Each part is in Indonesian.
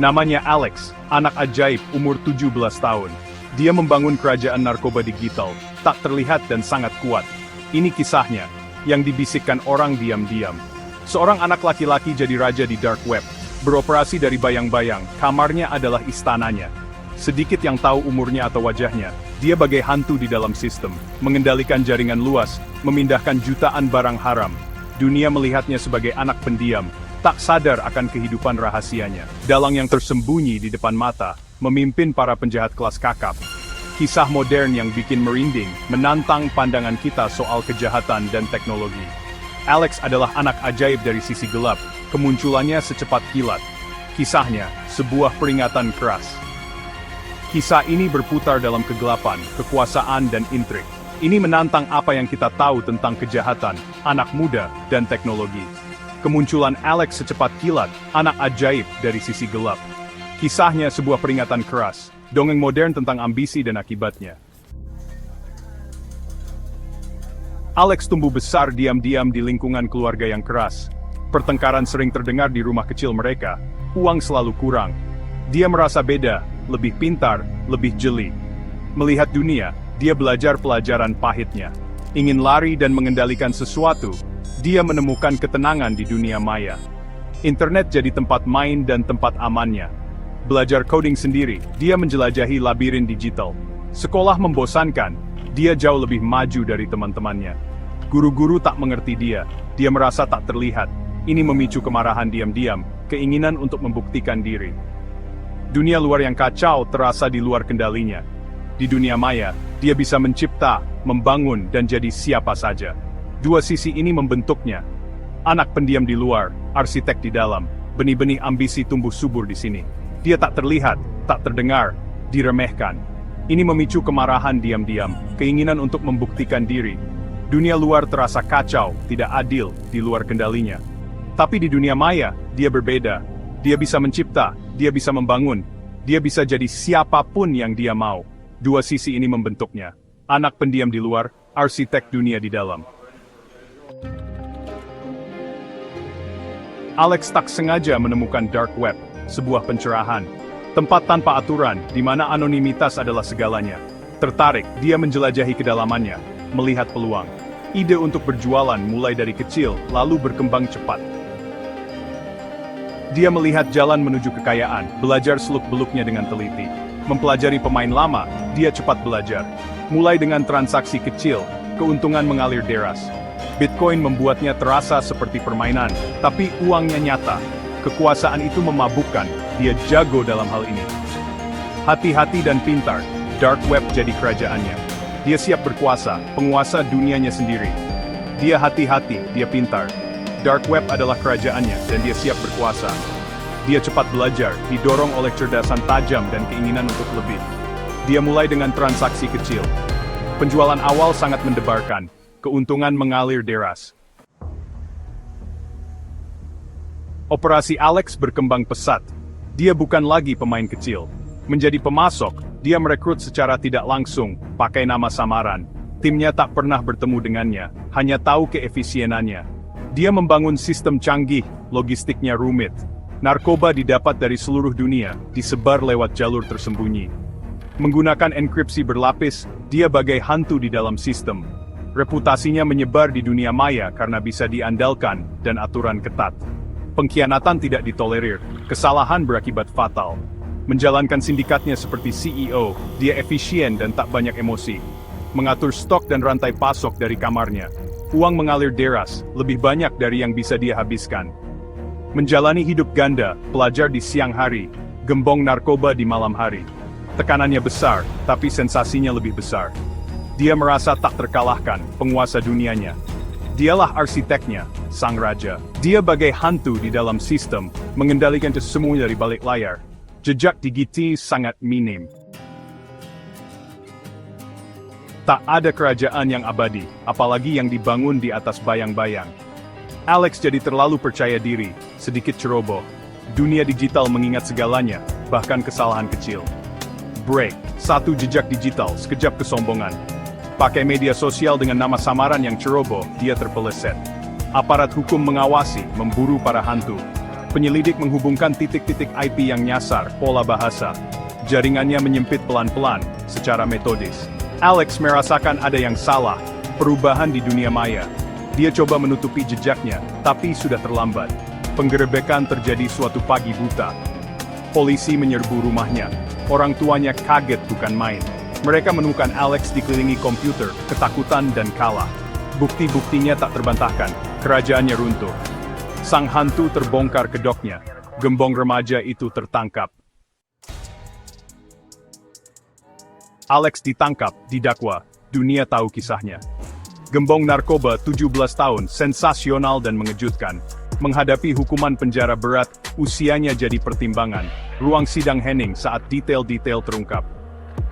Namanya Alex, anak ajaib umur 17 tahun. Dia membangun kerajaan narkoba digital, tak terlihat dan sangat kuat. Ini kisahnya, yang dibisikkan orang diam-diam. Seorang anak laki-laki jadi raja di dark web, beroperasi dari bayang-bayang, kamarnya adalah istananya. Sedikit yang tahu umurnya atau wajahnya, dia bagai hantu di dalam sistem, mengendalikan jaringan luas, memindahkan jutaan barang haram. Dunia melihatnya sebagai anak pendiam, tak sadar akan kehidupan rahasianya. Dalang yang tersembunyi di depan mata, memimpin para penjahat kelas kakap. Kisah modern yang bikin merinding, menantang pandangan kita soal kejahatan dan teknologi. Alex adalah anak ajaib dari sisi gelap, kemunculannya secepat kilat. Kisahnya, sebuah peringatan keras. Kisah ini berputar dalam kegelapan, kekuasaan dan intrik. Ini menantang apa yang kita tahu tentang kejahatan, anak muda, dan teknologi. Kemunculan Alex secepat kilat, anak ajaib dari sisi gelap. Kisahnya sebuah peringatan keras, dongeng modern tentang ambisi dan akibatnya. Alex tumbuh besar diam-diam di lingkungan keluarga yang keras. Pertengkaran sering terdengar di rumah kecil mereka, uang selalu kurang. Dia merasa beda, lebih pintar, lebih jeli. Melihat dunia, dia belajar pelajaran pahitnya. Ingin lari dan mengendalikan sesuatu, dia menemukan ketenangan di dunia maya. Internet jadi tempat main dan tempat amannya. Belajar coding sendiri, dia menjelajahi labirin digital. Sekolah membosankan, dia jauh lebih maju dari teman-temannya. Guru-guru tak mengerti dia merasa tak terlihat. Ini memicu kemarahan diam-diam, keinginan untuk membuktikan diri. Dunia luar yang kacau terasa di luar kendalinya. Di dunia maya, dia bisa mencipta, membangun, dan jadi siapa saja. Dua sisi ini membentuknya. Anak pendiam di luar, arsitek di dalam, benih-benih ambisi tumbuh subur di sini. Dia tak terlihat, tak terdengar, diremehkan. Ini memicu kemarahan diam-diam, keinginan untuk membuktikan diri. Dunia luar terasa kacau, tidak adil, di luar kendalinya. Tapi di dunia maya, dia berbeda. Dia bisa mencipta, dia bisa membangun, dia bisa jadi siapapun yang dia mau. Dua sisi ini membentuknya. Anak pendiam di luar, arsitek dunia di dalam. Alex tak sengaja menemukan dark web, sebuah pencerahan. Tempat tanpa aturan, di mana anonimitas adalah segalanya. Tertarik, dia menjelajahi kedalamannya, melihat peluang. Ide untuk berjualan mulai dari kecil, lalu berkembang cepat. Dia melihat jalan menuju kekayaan, belajar seluk-beluknya dengan teliti. Mempelajari pemain lama, dia cepat belajar. Mulai dengan transaksi kecil, keuntungan mengalir deras. Bitcoin membuatnya terasa seperti permainan, tapi uangnya nyata. Kekuasaan itu memabukkan, dia jago dalam hal ini. Hati-hati dan pintar, dark web jadi kerajaannya. Dia siap berkuasa, penguasa dunianya sendiri. Dia hati-hati, dia pintar. Dark web adalah kerajaannya, dan dia siap berkuasa. Dia cepat belajar, didorong oleh kecerdasan tajam dan keinginan untuk lebih. Dia mulai dengan transaksi kecil. Penjualan awal sangat mendebarkan, keuntungan mengalir deras. Operasi Alex berkembang pesat. Dia bukan lagi pemain kecil. Menjadi pemasok, dia merekrut secara tidak langsung, pakai nama samaran. Timnya tak pernah bertemu dengannya, hanya tahu keefisienannya. Dia membangun sistem canggih, logistiknya rumit. Narkoba didapat dari seluruh dunia, disebar lewat jalur tersembunyi. Menggunakan enkripsi berlapis, dia bagai hantu di dalam sistem. Reputasinya menyebar di dunia maya karena bisa diandalkan dan aturan ketat. Pengkhianatan tidak ditolerir, kesalahan berakibat fatal. Menjalankan sindikatnya seperti CEO, dia efisien dan tak banyak emosi. Mengatur stok dan rantai pasok dari kamarnya. Uang mengalir deras, lebih banyak dari yang bisa dia habiskan. Menjalani hidup ganda, pelajar di siang hari, gembong narkoba di malam hari. Tekanannya besar, tapi sensasinya lebih besar. Dia merasa tak terkalahkan, penguasa dunianya. Dialah arsiteknya, sang raja. Dia bagai hantu di dalam sistem, mengendalikan semua dari balik layar. Jejak digital sangat minim. Tak ada kerajaan yang abadi, apalagi yang dibangun di atas bayang-bayang. Alex jadi terlalu percaya diri, sedikit ceroboh. Dunia digital mengingat segalanya, bahkan kesalahan kecil. Break, satu jejak digital, sekejap kesombongan. Pakai media sosial dengan nama samaran yang ceroboh, dia terpeleset. Aparat hukum mengawasi, memburu para hantu. Penyelidik menghubungkan titik-titik IP yang nyasar, pola bahasa. Jaringannya menyempit pelan-pelan, secara metodis. Alex merasakan ada yang salah, perubahan di dunia maya. Dia coba menutupi jejaknya, tapi sudah terlambat. Penggerebekan terjadi suatu pagi buta. Polisi menyerbu rumahnya. Orang tuanya kaget bukan main. Mereka menemukan Alex dikelilingi komputer, ketakutan dan kalah. Bukti-buktinya tak terbantahkan, kerajaannya runtuh. Sang hantu terbongkar kedoknya. Gembong remaja itu tertangkap. Alex ditangkap, didakwa. Dunia tahu kisahnya. Gembong narkoba 17 tahun, sensasional dan mengejutkan. Menghadapi hukuman penjara berat, usianya jadi pertimbangan. Ruang sidang hening saat detail-detail terungkap.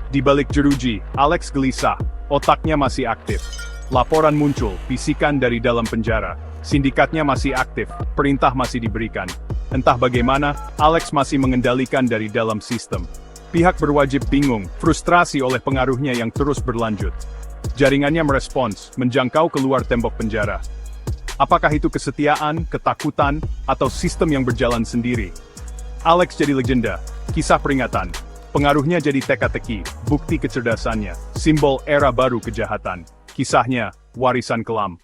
Di balik jeruji, Alex gelisah. Otaknya masih aktif. Laporan muncul, bisikan dari dalam penjara. Sindikatnya masih aktif, perintah masih diberikan. Entah bagaimana, Alex masih mengendalikan dari dalam sistem. Pihak berwajib bingung, frustrasi oleh pengaruhnya yang terus berlanjut. Jaringannya merespons, menjangkau keluar tembok penjara. Apakah itu kesetiaan, ketakutan, atau sistem yang berjalan sendiri? Alex jadi legenda, kisah peringatan. Pengaruhnya jadi teka-teki, bukti kecerdasannya, simbol era baru kejahatan. Kisahnya, warisan kelam.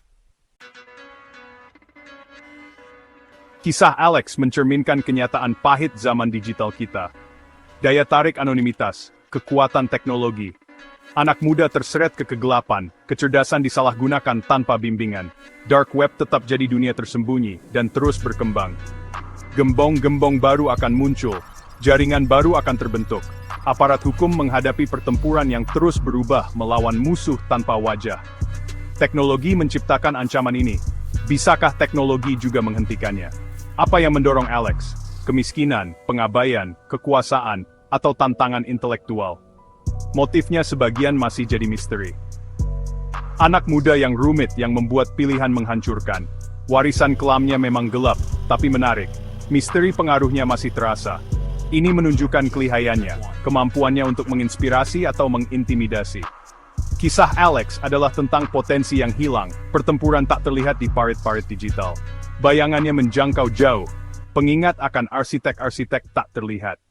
Kisah Alex mencerminkan kenyataan pahit zaman digital kita. Daya tarik anonimitas, kekuatan teknologi. Anak muda terseret ke kegelapan, kecerdasan disalahgunakan tanpa bimbingan. Dark web tetap jadi dunia tersembunyi, dan terus berkembang. Gembong-gembong baru akan muncul, jaringan baru akan terbentuk. Aparat hukum menghadapi pertempuran yang terus berubah melawan musuh tanpa wajah. Teknologi menciptakan ancaman ini. Bisakah teknologi juga menghentikannya? Apa yang mendorong Alex? Kemiskinan, pengabaian, kekuasaan, atau tantangan intelektual? Motifnya sebagian masih jadi misteri. Anak muda yang rumit yang membuat pilihan menghancurkan. Warisan kelamnya memang gelap, tapi menarik. Misteri pengaruhnya masih terasa. Ini menunjukkan kelihayannya, kemampuannya untuk menginspirasi atau mengintimidasi. Kisah Alex adalah tentang potensi yang hilang, pertempuran tak terlihat di parit-parit digital. Bayangannya menjangkau jauh, pengingat akan arsitek-arsitek tak terlihat.